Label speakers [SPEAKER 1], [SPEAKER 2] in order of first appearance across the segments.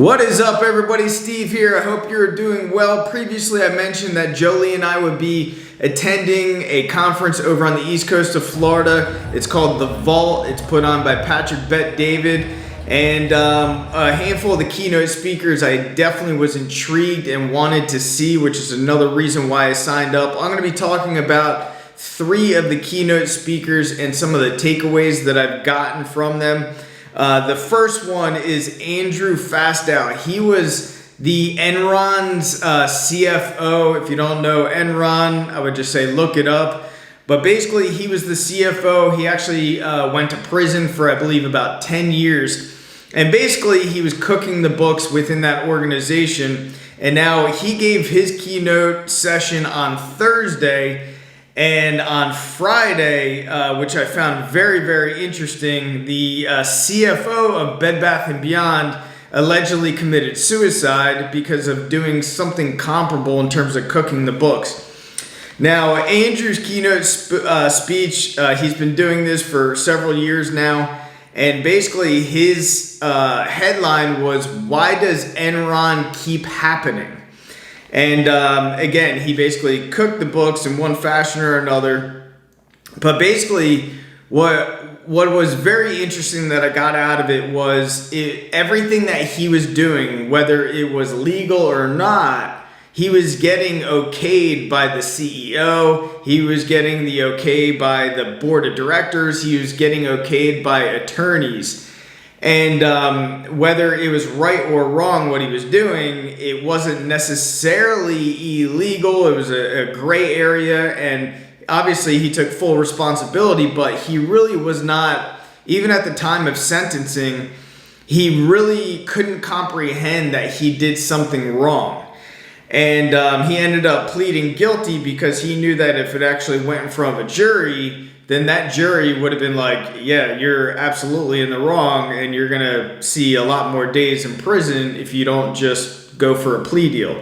[SPEAKER 1] What is up, everybody? Steve here. I hope you're doing well. Previously, I mentioned that Jolie and I would be attending a conference over on the east coast of Florida. It's called The Vault. It's put on by Patrick Bet-David. And a handful of the keynote speakers I definitely was intrigued and wanted to see, which is another reason why I signed up. I'm going to be talking about 3 of the keynote speakers and some of the takeaways that I've gotten from them. The first one is Andrew Fastow. He was the Enron's CFO. If you don't know Enron, I would just say look it up. But basically, he was the CFO. He actually went to prison for, I believe, about 10 years. And basically, he was cooking the books within that organization. And now he gave his keynote session on Thursday. And on Friday, which I found very, very interesting, the CFO of Bed Bath & Beyond allegedly committed suicide because of doing something comparable in terms of cooking the books. Now, Andrew's keynote speech, he's been doing this for several years now. And basically, his headline was, "Why does Enron keep happening?" And again, he basically cooked the books in one fashion or another. But basically, what was very interesting that I got out of it was everything that he was doing, whether it was legal or not, he was getting okayed by the CEO. He was getting the okay by the board of directors. He was getting okayed by attorneys. And whether it was right or wrong what he was doing, it wasn't necessarily illegal. It was a gray area, and obviously he took full responsibility, but he really was not, even at the time of sentencing, he really couldn't comprehend that he did something wrong. And he ended up pleading guilty because he knew that if it actually went in front of a jury, then that jury would have been like, yeah, you're absolutely in the wrong, and you're going to see a lot more days in prison if you don't just go for a plea deal.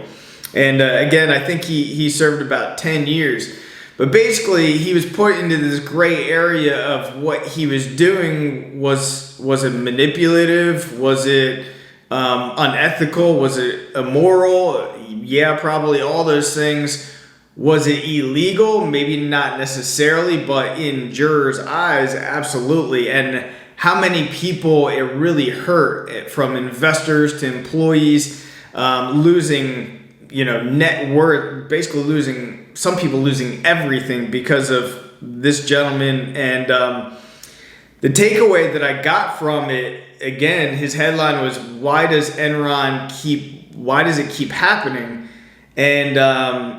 [SPEAKER 1] And again, I think he served about 10 years. But basically, he was put into this gray area of what he was doing. Was it manipulative? Was it unethical? Was it immoral? Yeah, probably all those things. Was it illegal? Maybe not necessarily, but in jurors' eyes, absolutely. And how many people it really hurt, from investors to employees, losing, net worth, basically losing, some people losing everything because of this gentleman. And the takeaway that I got from it, again, his headline was, why does it keep happening? And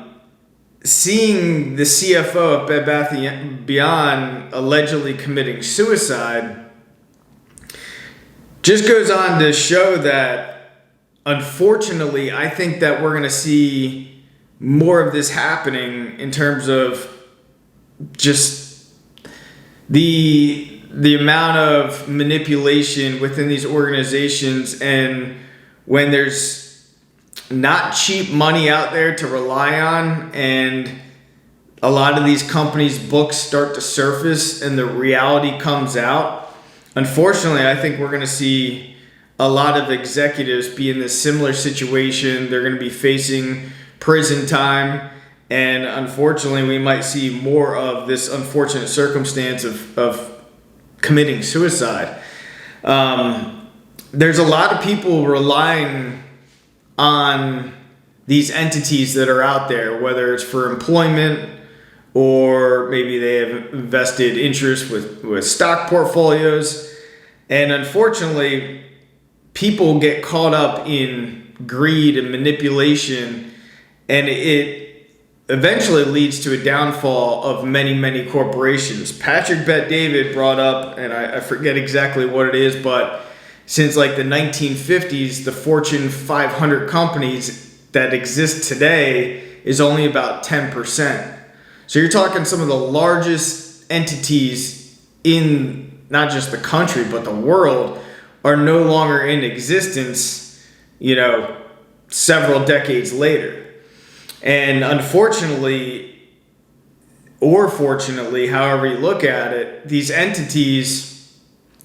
[SPEAKER 1] seeing the CFO of Bed Bath & Beyond allegedly committing suicide just goes on to show that, unfortunately, I think that we're going to see more of this happening in terms of just the amount of manipulation within these organizations, and when there's not cheap money out there to rely on, and a lot of these companies' books start to surface and the reality comes out. Unfortunately, I think we're going to see a lot of executives be in this similar situation. They're going to be facing prison time, and unfortunately, we might see more of this unfortunate circumstance of committing suicide. There's a lot of people relying on these entities that are out there, whether it's for employment or maybe they have invested interest with stock portfolios. And unfortunately, people get caught up in greed and manipulation, and it eventually leads to a downfall of many, many corporations. Patrick Bet-David brought up, and I forget exactly what it is, but since like the 1950s, the Fortune 500 companies that exist today is only about 10%. So you're talking some of the largest entities in not just the country, but the world are no longer in existence, several decades later. And unfortunately, or fortunately, however you look at it, these entities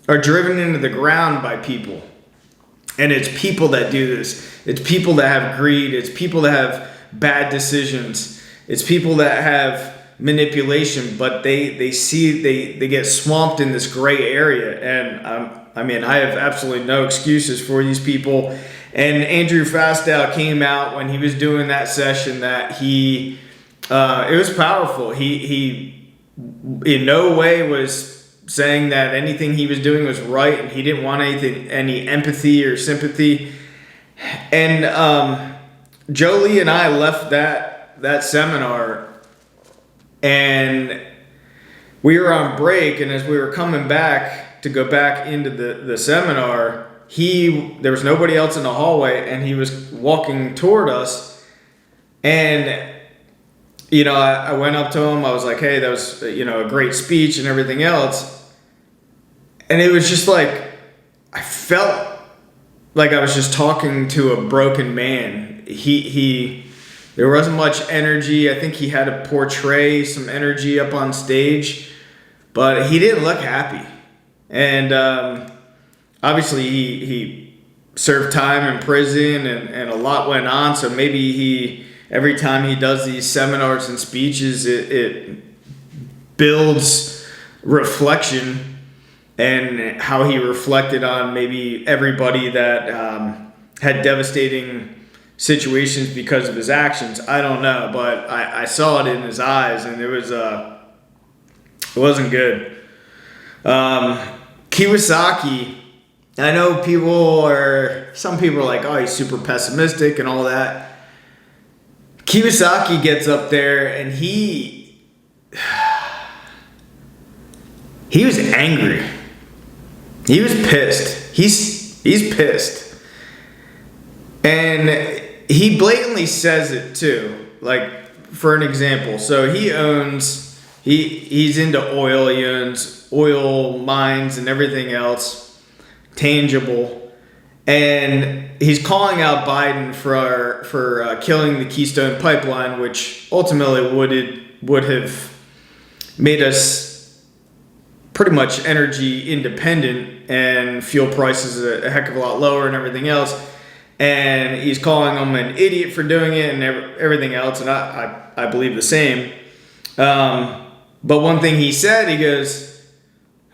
[SPEAKER 1] are driven into the ground by people. And it's people that do this. It's people that have greed. It's people that have bad decisions. It's people that have manipulation, but they get swamped in this gray area. And I have absolutely no excuses for these people. And Andrew Fastow came out when he was doing that session that it was powerful. He in no way was saying that anything he was doing was right, and he didn't want any empathy or sympathy. And Jolie and I left that seminar, and we were on break, and as we were coming back to go back into the seminar, there was nobody else in the hallway, and he was walking toward us. And I went up to him. I was like, hey, that was a great speech and everything else. And it was just like, I felt like I was just talking to a broken man. There wasn't much energy. I think he had to portray some energy up on stage, but he didn't look happy. And obviously he served time in prison, and a lot went on. So maybe every time he does these seminars and speeches, it builds reflection, and how he reflected on maybe everybody that had devastating situations because of his actions. I don't know, but I saw it in his eyes, and it wasn't good. Kiyosaki, I know some people are like, oh, he's super pessimistic and all that. Kiyosaki gets up there, and he was angry. He was pissed. He's pissed. And he blatantly says it too. Like, for an example, so he's into oil. He owns oil mines and everything else, tangible. And he's calling out Biden for killing the Keystone Pipeline, which ultimately would have made us pretty much energy independent and fuel prices a heck of a lot lower and everything else. And he's calling him an idiot for doing it and everything else. And I believe the same. But one thing he said, he goes,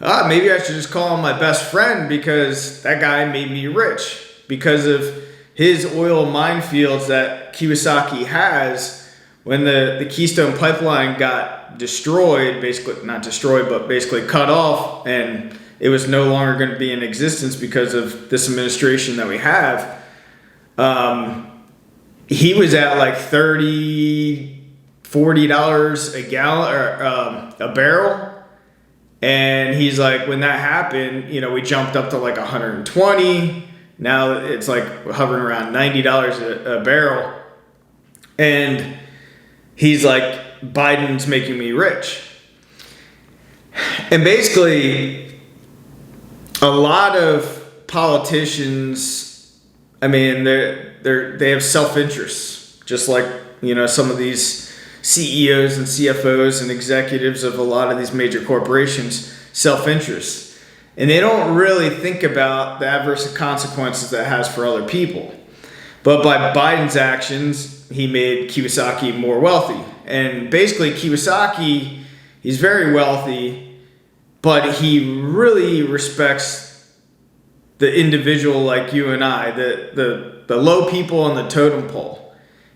[SPEAKER 1] maybe I should just call him my best friend because that guy made me rich because of his oil minefields that Kiyosaki has. When the Keystone Pipeline got destroyed, basically not destroyed, but basically cut off, and it was no longer going to be in existence because of this administration that we have, he was at like $40 a gallon or a barrel. And he's like, when that happened, we jumped up to like 120. Now it's like hovering around $90 a barrel. And he's like, Biden's making me rich. And basically, a lot of politicians, they have self-interest, just like, some of these CEOs and CFOs and executives of a lot of these major corporations, self-interest. And they don't really think about the adverse consequences that it has for other people. But by Biden's actions, he made Kiyosaki more wealthy. And basically, Kiyosaki, he's very wealthy, but he really respects the individual like you and I, the low people on the totem pole.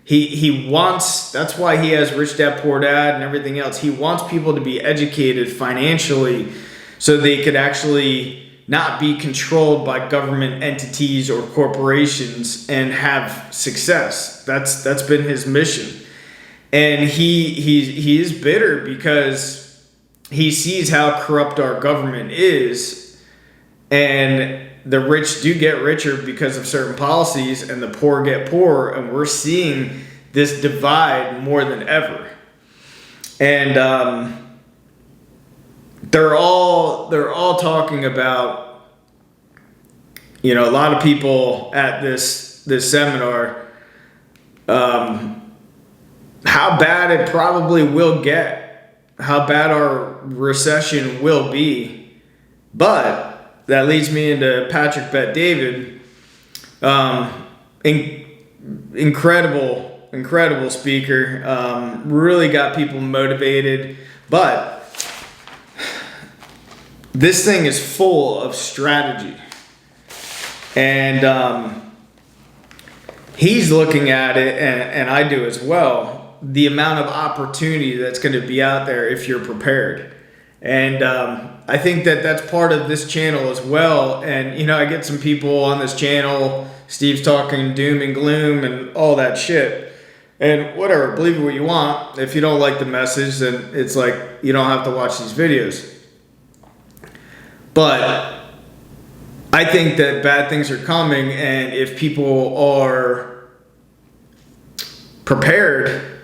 [SPEAKER 1] He wants, that's why he has Rich Dad Poor Dad and everything else. He wants people to be educated financially so they could actually not be controlled by government entities or corporations and have success. That's been his mission. And he is bitter because he sees how corrupt our government is, and the rich do get richer because of certain policies, and the poor get poorer, and we're seeing this divide more than ever. And they're all talking about, a lot of people at this seminar, how bad it probably will get, how bad our recession will be. But that leads me into Patrick Bet David. Incredible speaker. Really got people motivated. But this thing is full of strategy. And he's looking at it, and I do as well, the amount of opportunity that's going to be out there if you're prepared. And I think that that's part of this channel as well. And, you know, I get some people on this channel, Steve's talking doom and gloom and all that shit. And whatever, believe what you want. If you don't like the message, then it's like you don't have to watch these videos. But I think that bad things are coming, and if people are prepared,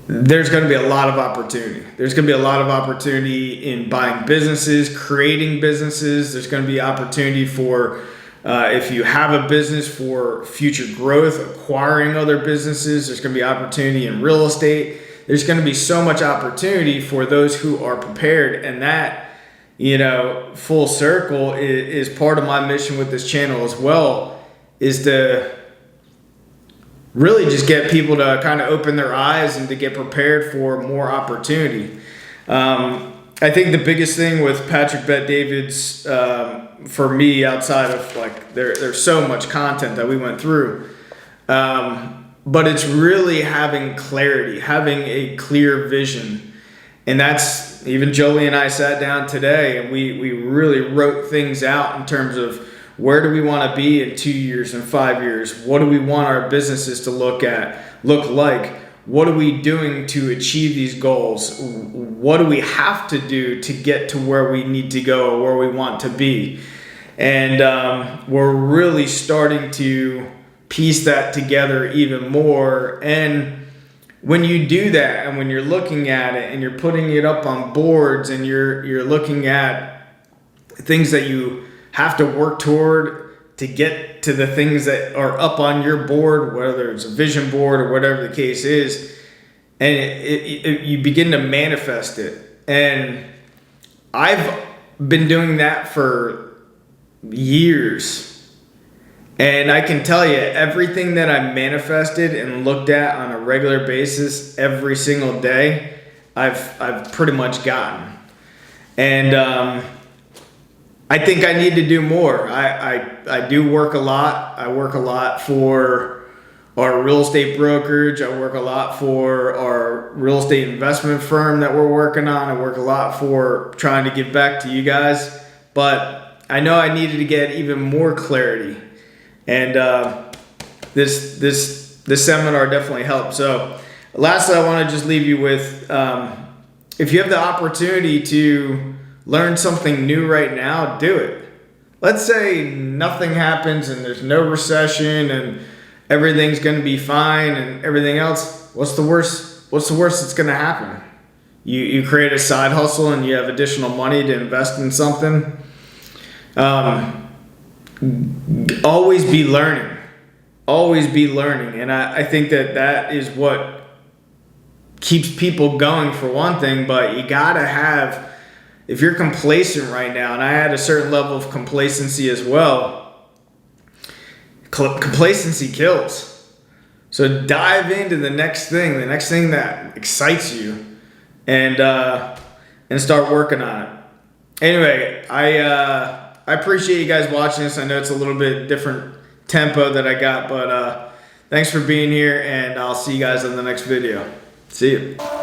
[SPEAKER 1] there's going to be a lot of opportunity. There's going to be a lot of opportunity in buying businesses, creating businesses. There's going to be opportunity for, if you have a business, for future growth, acquiring other businesses. There's going to be opportunity in real estate. There's going to be so much opportunity for those who are prepared, and that, you know, full circle is part of my mission with this channel as well, is to really just get people to kind of open their eyes and to get prepared for more opportunity. I think the biggest thing with Patrick Bet-David's, for me, outside of like, there's so much content that we went through, but it's really having clarity, having a clear vision. And that's, even Jolie and I sat down today and we really wrote things out in terms of where do we want to be in 2 years and 5 years? What do we want our businesses to look like? What are we doing to achieve these goals? What do we have to do to get to where we need to go or where we want to be? And we're really starting to piece that together even more. And when you do that, and when you're looking at it and you're putting it up on boards and you're looking at things that you have to work toward to get to the things that are up on your board, whether it's a vision board or whatever the case is, and you begin to manifest it. And I've been doing that for years. And I can tell you, everything that I manifested and looked at on a regular basis every single day, I've pretty much gotten. And I think I need to do more. I do work a lot. I work a lot for our real estate brokerage. I work a lot for our real estate investment firm that we're working on. I work a lot for trying to give back to you guys. But I know I needed to get even more clarity. And this seminar definitely helped. So lastly, I want to just leave you with, if you have the opportunity to learn something new right now, do it. Let's say nothing happens and there's no recession and everything's going to be fine and everything else. What's the worst that's going to happen? You create a side hustle and you have additional money to invest in something. Always be learning. And I think that is what keeps people going, for one thing. But you gotta have, if you're complacent right now, and I had a certain level of complacency as well, complacency kills. So dive into the next thing that excites you, and start working on it. Anyway, I appreciate you guys watching this. I know it's a little bit different tempo that I got, but thanks for being here, and I'll see you guys in the next video. See you.